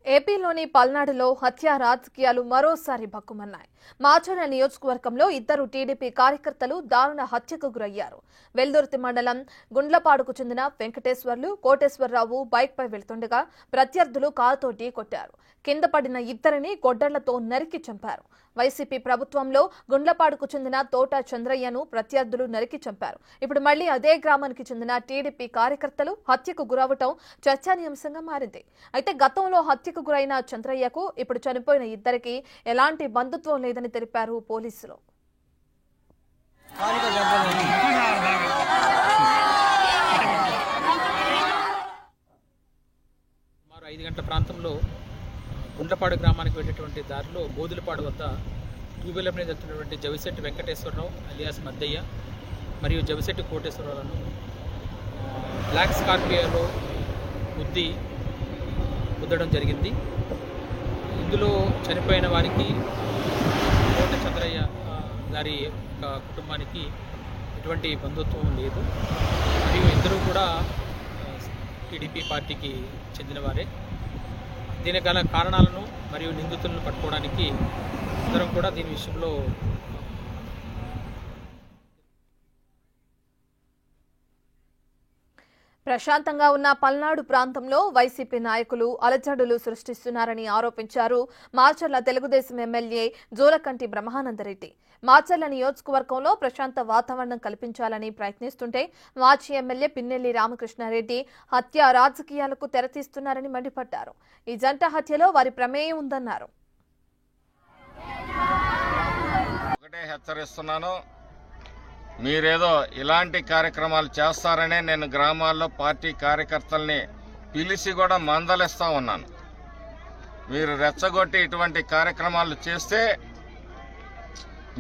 ఏపీలోని పల్నాడులో హత్య రాజకీయాలు మరోసారి భగ్గుమన్నాయి. మాచర్ల నియోజకవర్గంలో ఇద్దరు టీడీపీ కార్యకర్తలు దారుణ హత్యకు గురయ్యారు. వెల్దుర్తి మండలం గుండ్లపాడుకు చెందిన వెంకటేశ్వర్లు, కోటేశ్వరరావు బైక్పై వెళ్తుండగా ప్రత్యర్థులు కారుతో ఢీకొట్టారు. కింద పడిన ఇద్దరిని గొడ్డళ్లతో నరికి చంపారు. వైసీపీ ప్రభుత్వంలో గుండ్లపాడుకు చెందిన తోట చంద్రయ్యను ప్రత్యర్థులు నరికి చంపారు. ఇప్పుడు మళ్లీ అదే గ్రామానికి చెందిన టీడీపీ కార్యకర్తలు హత్యకు గురవటం చర్చనీయాంశంగా మారింది. అయితే గతంలో హత్యకు గురైన చంద్రయ్యకు ఇప్పుడు చనిపోయిన ఇద్దరికి ఎలాంటి బంధుత్వం లేదని తెలిపారు పోలీసులు. సుమారు 5 గంటల ప్రాంతంలో గుండ్లపాడు గ్రామానికి వెళ్ళేటువంటి దారిలో బోదులపాడు వద్ద టూవీలర్ మీద వెళ్తున్నటువంటి జవిశెట్టి వెంకటేశ్వరరావు అలియాస్ మద్దయ్య మరియు జవిశెట్టి కోటేశ్వరరావులను బ్లాక్ స్కార్పియోలో గుద్దడం జరిగింది. ఇందులో చనిపోయిన వారికి కోట చంద్రయ్య గారి కుటుంబానికి ఎటువంటి బంధుత్వం లేదు. మరియు ఇద్దరు కూడా టీడీపీ పార్టీకి చెందిన వారే. దీనికి గల కారణాలను మరియు నిందితులను పట్టుకోవడానికి అందరం కూడా దీని విషయంలో ప్రశాంతంగా ఉన్న పల్నాడు ప్రాంతంలో వైసీపీ నాయకులు అలజడులు సృష్టిస్తున్నారని ఆరోపించారు మాచర్ల తెలుగుదేశం ఎమ్మెల్యే జోలకంటి బ్రహ్మానందరెడ్డి. మాచర్ల నియోజకవర్గంలో ప్రశాంత వాతావరణం కల్పించాలని ప్రయత్నిస్తుంటే మాజీ ఎమ్మెల్యే పిన్నెల్లి రామకృష్ణారెడ్డి హత్య రాజకీయాలకు తెరతీస్తున్నారని మండిపడ్డారు. ఈ జంట హత్యలో వారి ప్రమేయం ఉందన్నారు. ఒకటే హెచ్చరిస్తున్నాను, మీరేదో ఇలాంటి కార్యక్రమాలు చేస్తారనే నేను గ్రామాల్లో పార్టీ కార్యకర్తల్ని పిలిచి కూడా మందలిస్తా ఉన్నాను. మీరు రెచ్చగొట్టి ఇటువంటి కార్యక్రమాలు చేస్తే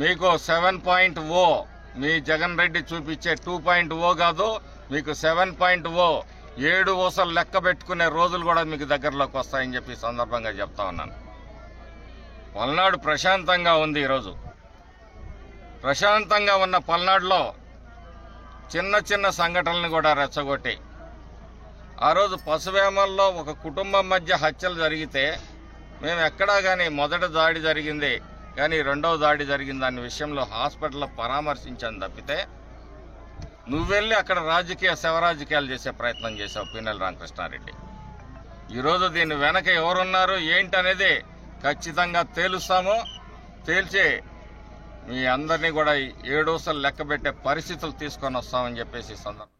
మీకు 7.0 మీ జగన్ రెడ్డి చూపించే 2.0 కాదు, మీకు 7.0 7 ఊసలు లెక్క పెట్టుకునే రోజులు కూడా మీకు దగ్గరలోకి వస్తాయని చెప్పి సందర్భంగా చెప్తా ఉన్నాను. పల్నాడు ప్రశాంతంగా ఉంది. ఈరోజు ప్రశాంతంగా ఉన్న పల్నాడులో చిన్న చిన్న సంఘటనలను కూడా రెచ్చగొట్టి ఆ రోజు పశువేమల్లో ఒక కుటుంబం మధ్య హత్యలు జరిగితే మేము ఎక్కడా కానీ మొదటి దాడి జరిగింది కానీ రెండవ దాడి జరిగింది అనే విషయంలో హాస్పిటల్లో పరామర్శించాను తప్పితే నువ్వెళ్ళి అక్కడ శవరాజకీయాలు చేసే ప్రయత్నం చేశావు పిన్నెల్లి రామకృష్ణారెడ్డి. ఈరోజు దీని వెనక ఎవరున్నారు ఏంటనేది ఖచ్చితంగా తేలుస్తాము. తేల్చి మీ అందరినీ కూడా 7 ఊసలు లెక్క పెట్టే పరిస్థితులు తీసుకొని వస్తామని చెప్పేసి సందర్భం